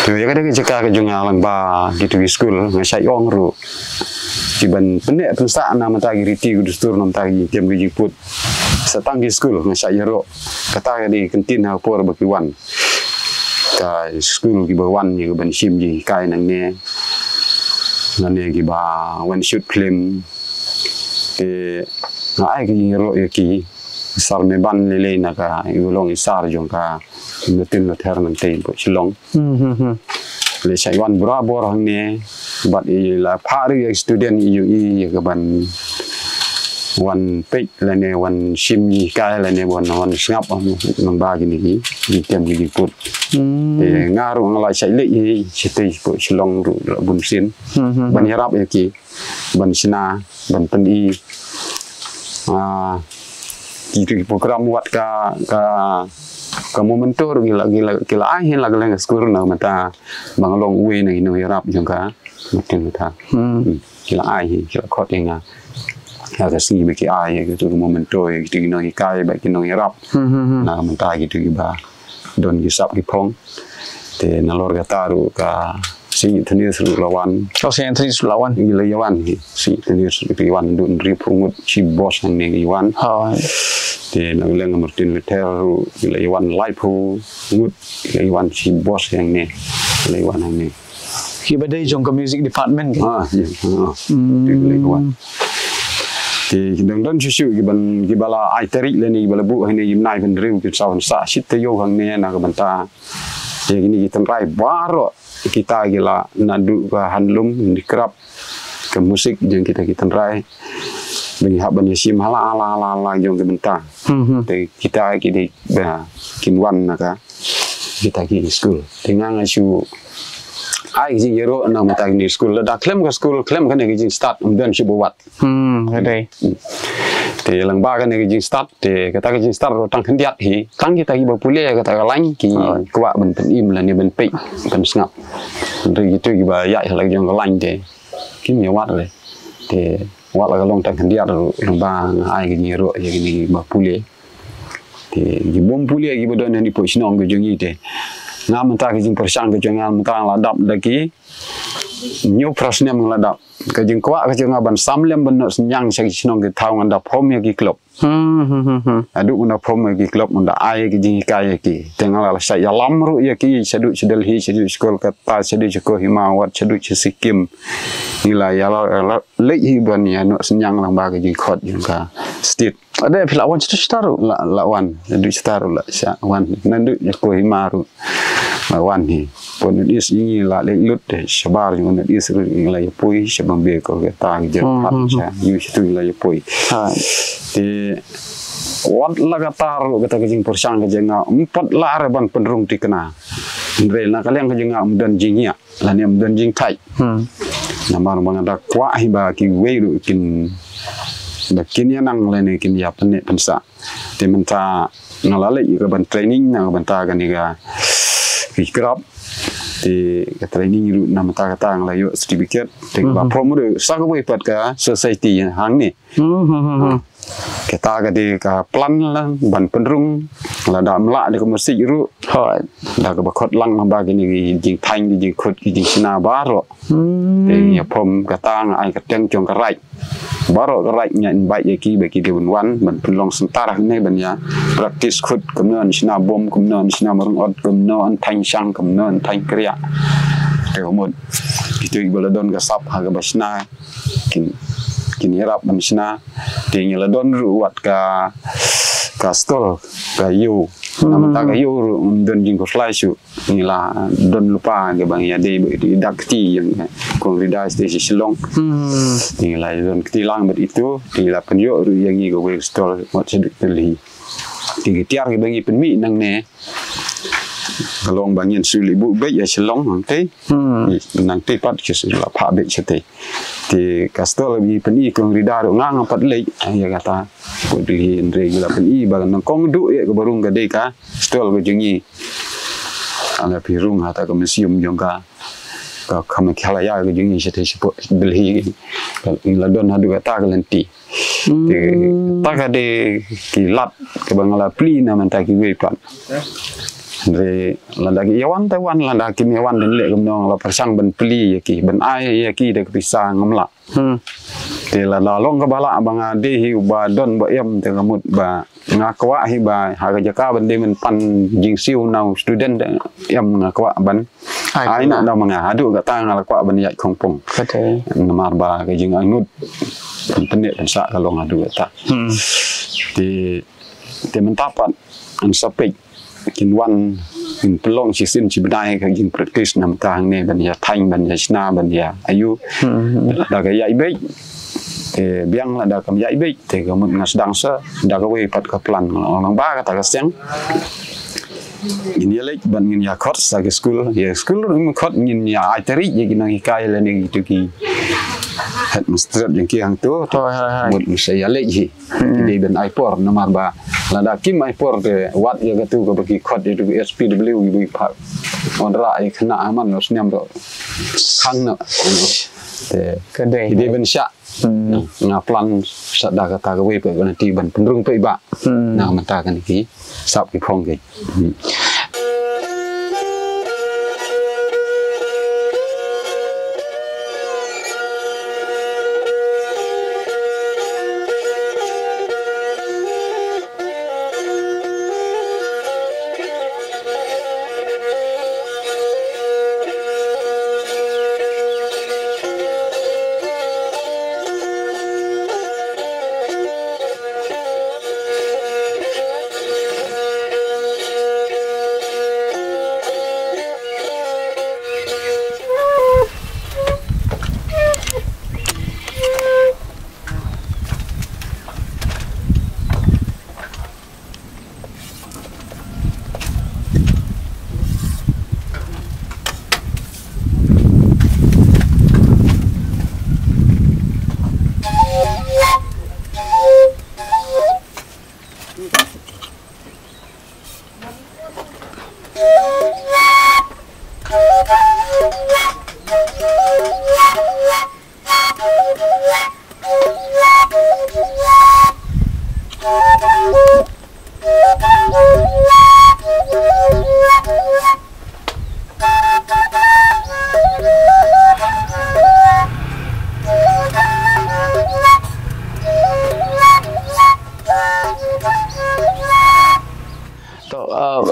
Tu ya kadang jeka ke jung alang ba gitu di school ngasai ong ru. Kiban penek pensa na mata giriti gudustur nam tagi tiam giji put. Satang di school ngasai ro. Kata di kantin ha por bakiwan. Ka school ki bawan ni ban sim ji kai nang ne. Nane ki ba one shoot film. Ngai ki ro ki sar me ban le na ka ulong sar jong ka nutin lo ter nang te bo chilong le sai wan bor hang ne bat i la phari student yu i ka ban wan pe la ne wan sim ni ka la ne wan ngap nang ba gi ni gi tem gi put ngaru ngalai sai le i chite bo chilong ru bun sin ban yarap ki ban sina ban pen i gitu program buat ka momentor gila ahin la gala skur na mata bangalong uwe na ino yarap jangka mungkin mata gila ahin gila khot nga ada sini beki ai gitu momentor gitu ino kai ba ino yarap na mata gitu ba don gisap ki pong te nalor gataru ka si tenir lawan oh si Anthony Sulawan lawan si tenir lawan dun ripungut si bos yang ni lawan thì nó lên một tin theo lấy quan live pu ngút lấy quan si boss yang ni lấy quan yang ni khi Balei Jong ke music department lấy quan thì đừng đơn chút cái bala ai tarik lên ni bala bu ini imnai ben riu cái sao sa shit yo hang ni na ka banta thì cái ni Tynrai baru kita gila nadu ka handlum di kerap ke musik yang kita Tynrai bagi Haba ni sim hala Jong ke benta thì kita kini kinwan naka kita kini school dengan asu ai ji yero na mata ni school da klem ka school klem kan ni start dan si buat đây thì lang ba kan ni start thì kata ka start tang kendiat hi tang kita ibu pulih kata lain ki kwa ben im la ni ben pe ben ngap dari itu iba ya lagi Jong lain de kini wat le thì wat la long tang kendiat lang ba ai ni ro ya ni ba pulih thì bom pulih gi bodon ni po sinong ke Jong ite ngam mentah ke jing persang ke Jong mentah ladap lagi nyu prasnya mengadap ke jing kwa ke Jong ban samlem ben senyang sagi sinong ke tau ngandap hom ya gi klub adu una pom ya gi klub unda ai ke jing kai ki tengah la sai ya lamru ya ki sadu sedel hi sadu skol kata sadu ko Hima wat sadu sikim nila ya le hi ban ya no senyang lang ba ke jing khot jing ka stit ada pila wan taru lawan du taru la sya wan nandu ko Hima ru lawan hi pon is ini la le lut de sabar ngon is ru la ya pui sebang be ko ke tang je hat sya yu situ la ya pui thì wat lagatar kata kejing persang kejenga 4 lar ban penrung tikena re na kalian kejenga dan jingnya la ni dan jing thai namar mangada kwa Hiba Kiwei ru kin bakin ya nang le ni kin ya pen pensa te menta ngalale ke ban training na ban ta kan ga kikrap thì cái training ru na mata kata ngla yo certificate te ba promote sa ko bai pat ka society hang ni kita ke ka plan lang ban penrung la da mla de ko musik ru da ko bakot lang ma ba ni jing thang jing khot jing sina baro te ya pom kata ai ka teng Jong ka rai baro ka rai nya bai ye ki be ki de wan ban penlong sentara ne ban ya practice khot kumnon sina bom kumnon sina marung od kumnon thang sang kumnon thang kriya te ko mod itu ibaladon ka sap ha ka basna kini rap manisna tinggal don ruat ka stol ka yu nama ta ka yu don jing ko slice inilah don lupa ke bang ya de dakti yang kongrida station Shillong tinggal don ketilang bet itu tinggal penyo yang ni ko stol mat sedek teli tinggal tiar ke bang penmi nang ne kalong bangin suli bu be ya Shillong nanti nang te pat ke sula pha be chete thì castor lebih peni kong rida ro ngang pat le ya kata ko di regular peni bagan nang kong du ya ko barung ga de ka stol ko jingi ana pirung ata ko museum Jong ka kami khala ya ko jingi chete sipo belhi la don hadu kata kalenti ta ka de kilat ke bangala pli na manta ki we pat re landa ki yawan Taiwan landa ki yawan den le gomnong la persang ben pli ya ki ben ai ya ki de pisang ngamla te la long ka bala banga de hi ba don ba em te ngamut ba ngakwa hi ba ha ga jaka ben de men pan jing siu now student em ngakwa ban ai na da manga adu ga ta ngala kwa ben ya khongpong kate namar ba ga jing anut penet sa ka long adu ta te men tapat an sapek kin wan in pelong si sin si bedai ka jing practice nam tang ne ban ya thang ban ya sna ban ya ayu da ga yai be te biang la da kam yai be te ga mun ngas dang sa da ga we pat ka plan lang ba ka ta ka seng in ya lek ban ngin ya khot sa ke school rum khot ngin ya ai tari ye ki nang kai la ni tu ki headmaster yang ki hang tu mut saya lek ji di ben ai por nomor ba la da kim ai por te wat ya ga tu ko bagi khot itu SPW bi pa on ra ai khna aman no snyam do khang na te ke de di ben sya na plan sa da ka ta ga we pe nanti ban penrung pe ba na mata kan ki sap ki phong ki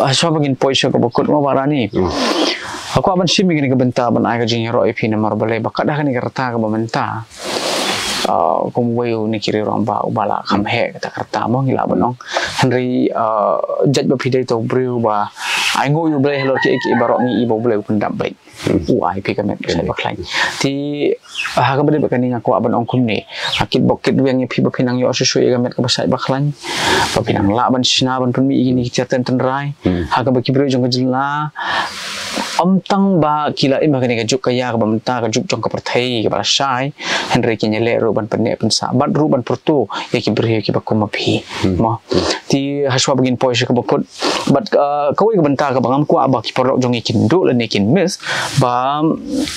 haswa bagin poisyo ko bukod mo Rani. Aku aban sim gini kebenta ban ai ka jing ro epi na Balei bakat dah ni kerta ka bamenta. Kumweu ni kiri orang ba ubala kam he kata kerta mo ngila banong Henry jaj ba pidai to breu ba ai ngo yu Balei lo ki barok ni ibo Balei pendam baik ai pi kamet sai baklai ti ha ka bade bakani aku aban ong kum ni akit bokit weng pi ba pinang yo susu ya kamet ka sai baklan ba pinang la ban sina ban pun mi ini certain Tynrai ha ka ba ki breu jong ka jilla tang ba kila ima kani ka juk kaya ka bamenta ka juk jong ka perthai ka balashai Henry ki nyele ro ban penne pensa bat ru ban pertu ya ki beri ki ba kumapi mo ti haswa begin poisy ka bokot bat kawai ka benta ka bangam ku aba ki porok jong ikin do lan ikin miss ba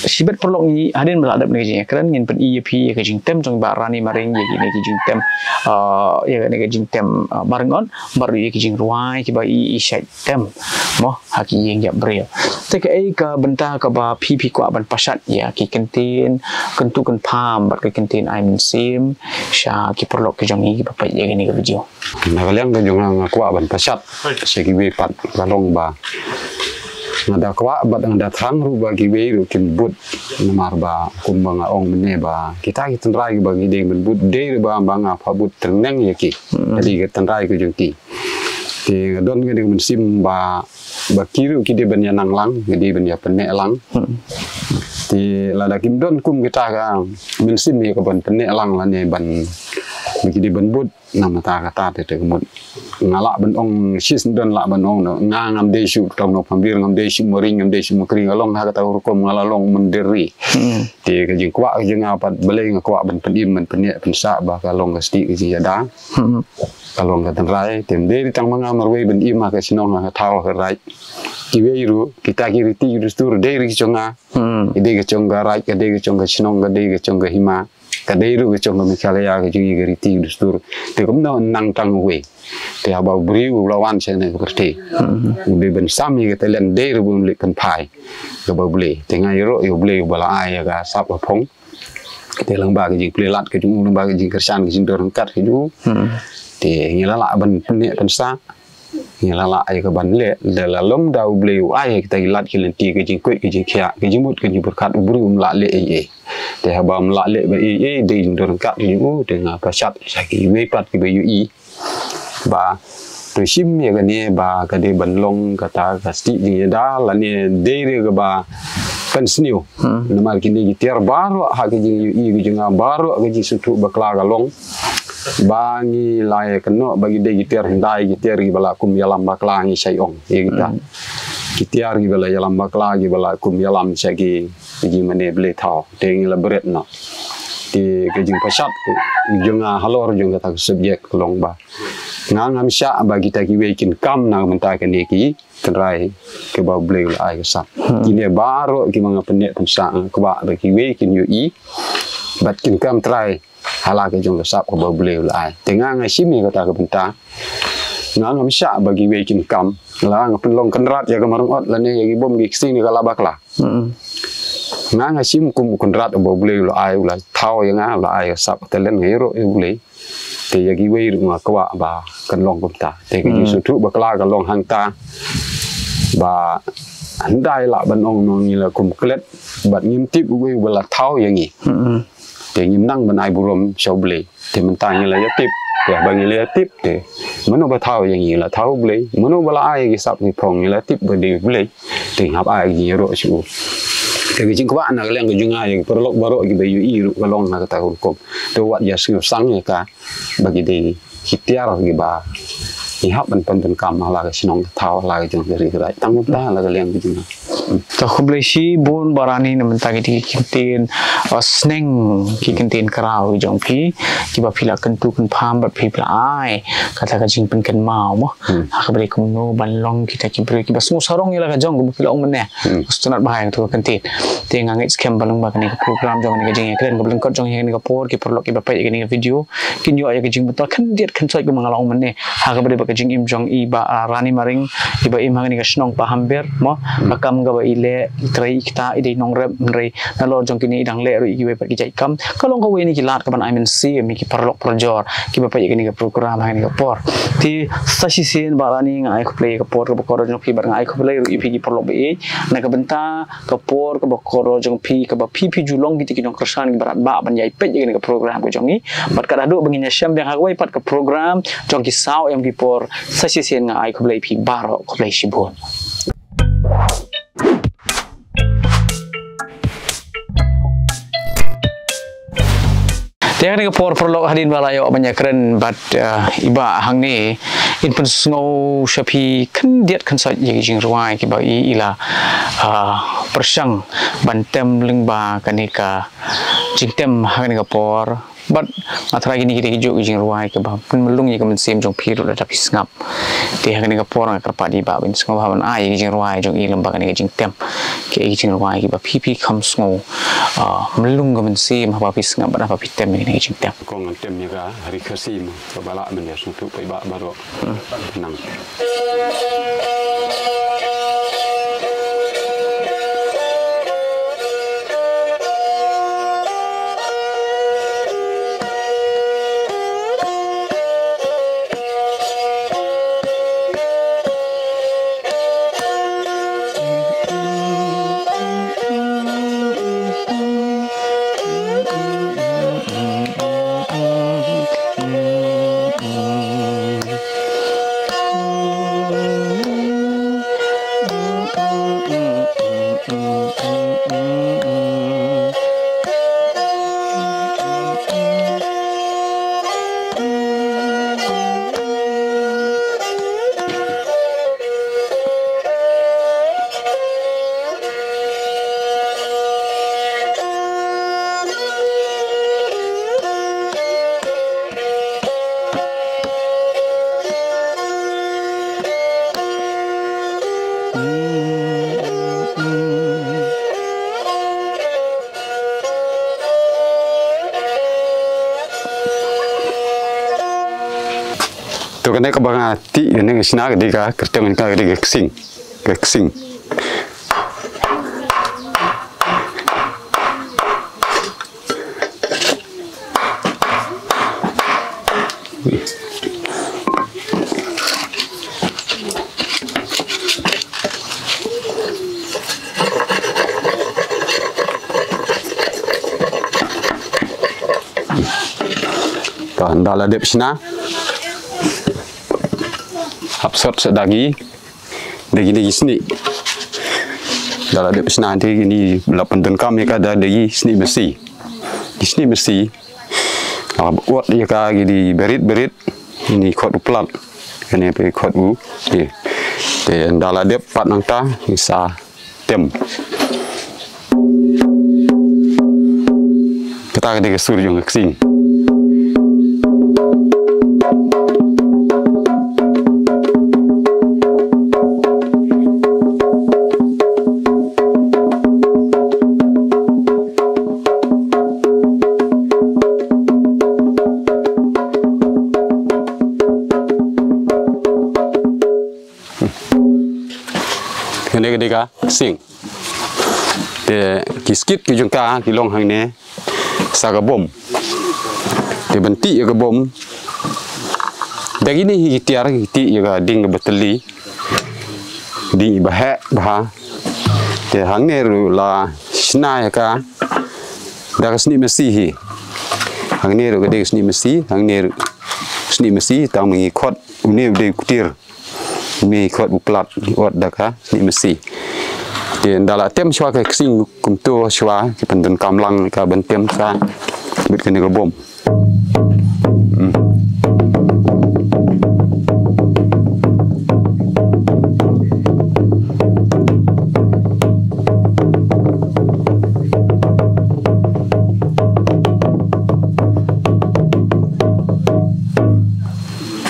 sibet porok ni hadin meladap ni jing kran ngin pen EP ka jing tem jong ba Rani maring ya ki ni jing tem ya ni ka jing tem maringon baru ya ki jing ruai ki ba i shai tem mo haki yang ya beri te ka benta ka ba pi ko aban pasat ya ki kentin kentu kan pam bat ki kentin ai min sim sha ki porok ki jong i ba pa ya ni ka video na kaliang ka jong nga kwa ban pasat se ki we pat kalong ba ngada kwa bat ngada thang ru ba ki we ru kin but namar ba kum ba nga ong mene ba kita ki Tynrai ba gi ding ben but de ba nga pha but terneng ya ki jadi ki Tynrai ki jong ki ti don ngi ding men sim ba kiru ki de ben ya nang lang di ben ya penne lang ti la da kim don kum kita ka men sim ni ka ban penne lang la ne ban ki di ben but nam ta ka ta te mut ngala ben ong sis don la ben ong no ngam de shu tong no pambir ngam de shu moring ngam de shu mokring along ha ka ta ru kom ngala long menderi ti ka jing kwa jing apa Balei ngakwa ben penim men penne pensa ba ka long ka sti ki da kalong ka Tynrai tem de tang manga marwe ben ima ka sinong ka thaw ka rai Kiwei ru kita ki riti ru stur de ri chonga ide ka chonga rai ka de ka chonga sinong ka de ka chonga Hima ka de ru ka chonga mikhalaya ka ji ka riti ru stur te kom no nang tang we te Haba briu lawan chene ka perti de ben sami ka telen de ru bun le kan phai ka ba Balei te ngai ro yo Balei bala ai ka sap ka phong te lang ba ka ji ple lat ka ju lang ba ka ji kersan ka jin dor kat ka ju ti ngila la ban penne pensa ngila la ay ka ban le de la lom da Balei ay kita lat ki lenti ke jing kwet ke jing khia ke jing mut ke jing berkat ubru la le e te Haba la le ba e de jing dor kat ju de nga pasat sa ki we pat ki be yu i ba to sim ye ka ni ba ka de ban long ka ta ka sti ji da la ni de re ka ba kan sniu namal ki ni Tiar baru ha ke jing yu i ke jing baru ke jing sutu bakla ka long bangi lai keno bagi de Tiar hindai Tiar gi bala kum yalam bakla ngi sayong ye kita Tiar gi bala yalam bakla gi bala kum yalam sagi gi mane Balei thau teng la bret no ti ke jing pasat junga halor junga tak subjek long ba ngam sya bagi ta ki we kin kam na menta ke ne ki Tynrai ke ba Balei la ai sa kini baro ki manga penne pensa ko ba ki we kin yu i bat kin kam Tynrai hala ke jong sap ko Balei la ai tenga nga simi kata ke benta ngam sya bagi we kin kam la nga penlong kenrat ya kamarung ot la ne ya gi bom gi sing ni kala bakla nga sim kum kenrat Balei la ai la thau ya nga la ai sap telen ngero Balei te ya gi we nga kwa ba kan long kum ta te gi su thu bakla ka long hang ta ba andai la ban ong no ni la kum klet bat ngim tip we bala thau ya ngi te ngim nang ban ai burom shau Balei te mentang ni la ya tip te ba ngi la tip te mano ba thau ya ngi la thau Balei mano bala ai gi sap ni phong ni la tip ba de Balei te hab ai gi ro chu te gi jing kwa na leng gi junga ya perlok baro gi ba yu i ru ka long na ka ta kom te wat ya su sang ya ka bagi de Tiar gi ba ni hab ban pen kam ala ka sinong thau ala jong ri rai tang ta la ka leng gi junga ta Balei si bon Rani na menta ki kintin sneng ki kintin karau jong pi ki ba phila kentu kan pham ba phi pla ai kata ka jing pen kan mau mo ha ka Balei kum no ban long kita ki beri ki ba sungu sarong ila ka jong ku phila ong mene ustunat bahai tu kentin te ngang scam balung ba kan program jong ni ka jing kren ka beleng kot jong ni ka por ki perlo ki ba pai ni video ki nyu ay ka jing betul kan diet kan soi ku mangalong mene ha ka Balei ba ka jing im jong i ba Rani maring ki ba im hang ni ka snong pa hamber mo makam ga ba ile Tynrai kita ide nong rep Tynrai na lo jong kini idang le ro Kiwei pat ki jai kam kalong ka we ni ki lat ka ban aimen si mi ki parlok projor ki ba pa ni ka program ha ni ka por ti sashi sin ba Rani ngai ko play ka por ka ko jong pi ba ngai ko play ro i pi ki parlok be na ka benta ka por ka ba ko jong pi ka ba pi julong ki ki jong kersan ki barat ba ban jai pet ni ka program ko jong ni pat ka dadu bangin syam yang hagwai pat ka program jong ki sao em ki por sashi sin ngai ko play pi baro ko play shibon Tiar ni kapor perlu hadin balayo banyak keren bat iba hang ni in pun snow shapi kan diet kan sat ye jing ruai ki ba ila persang bantem lengba kanika jingtem hang ni kapor bat atrai gini kita hijuk jing ruai ke ba pun melung ye kan sim jong piru da tapi ngap ti hang ni kapor ang kerpa di ba bin snow haban ai jing ruai jong i lembang ni jingtem ke jing ruai ki ba pipi kam snow melung kan sim haba pis ngap ba pi tem ni jing tem ko ngan tem ni ka hari khasim ka bala men ya sutu pai ba baro nang tu kan ka banga ti ne ka sina ka di ka kertem ka di ka sing ta ndala dep sina absurd sedagi degi sini dalam dep sina nanti ini 8 tahun kami kada degi sini mesti di sini mesti buat dia ka di berit ini kot uplat ini pe kot u dan dalam dep pat nangta bisa tem kita ada kesur jong kesing Deka sing de kiskit ki jungka ki long hang ne saga bom de benti ya bom begini hi tiar ti ya ding beteli di bah de hang ne la sna ya ka da sni mesi hi hang ne ro de sni mesi hang ne sni mesi tang mi khot ne de kutir mi khot uplat ot da ka sni mesi dan dalam tem shwa ke sing kum tu shwa ki pendun kamlang ka bentem ka bit kene bom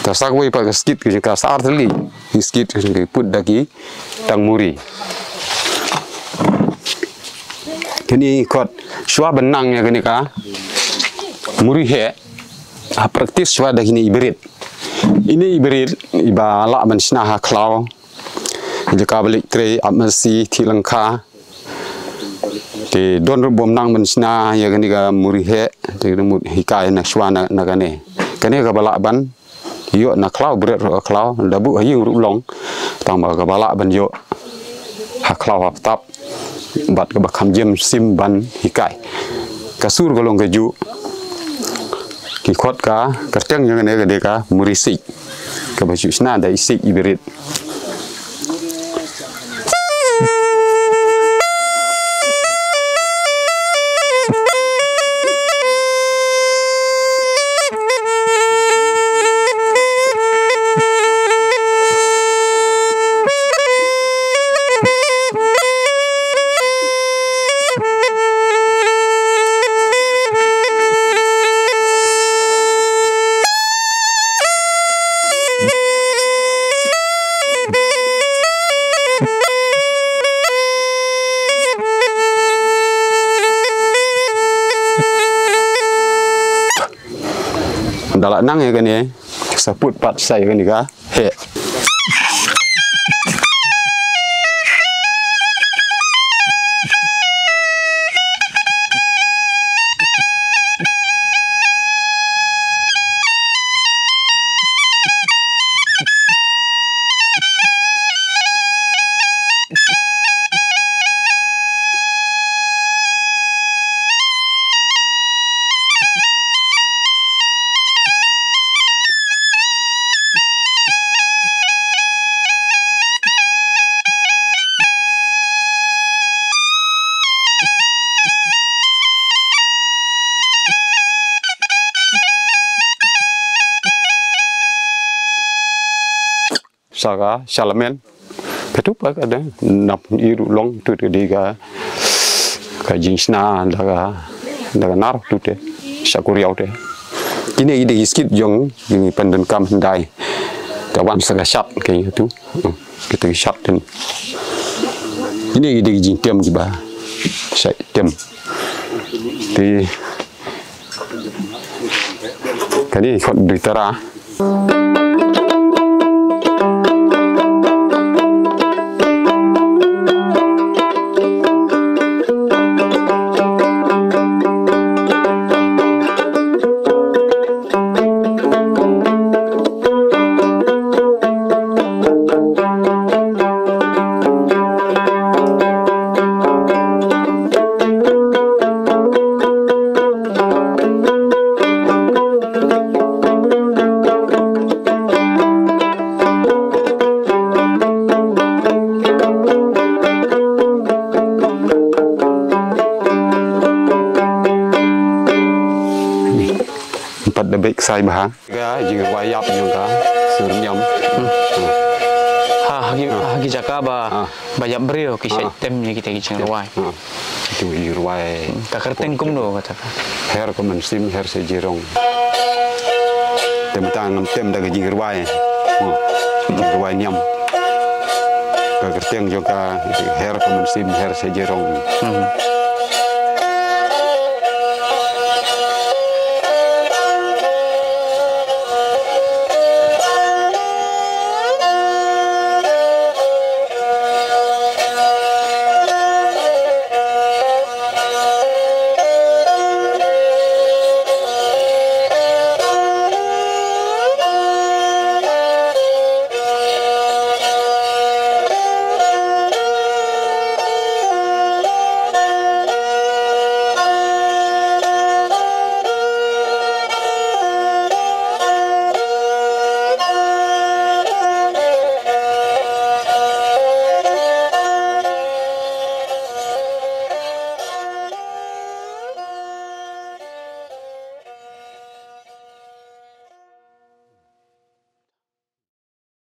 tasak wei pa skit ke ka sar tali skit ke put daki tang muri kini kot shwa benang ya kini ka muri he praktis shwa dah kini iberit ini iberit iba la man sna ha klau jika balik tre amasi tilangka di don rebom nang mensna ya gani ga murihe di remut hikai nak swana nagane kane ga balak ban yo nak klau berat klau dabu hayung rulong tambah ga balak ban yo ha klau hap tap bat ga bakam jem sim ban hikai kasur golong gaju ki khot ka kerteng yang ne ga de ka murisik ka baju sna da isik iberit dalak nang ya kan ya saput pat saya kan ya he saga salamen petup ada nap iru long tu diga ka jingsna daga nar tu te sakuriau te ini ide skit jong ini pandan kam hendai kawan saga shat kayak itu kita shat dan ini ide jing tem giba sai tem di kali khot ditara sai bah ga jing wayap juga surnyam hagi jaka ba bayap brio ki tem ni kita gicing ruai itu ruai tak kerteng kum do kata her ko mensim her se jirong tem tang tem daga jing ruai ruai nyam ka kerteng juga her ko mensim her se jirong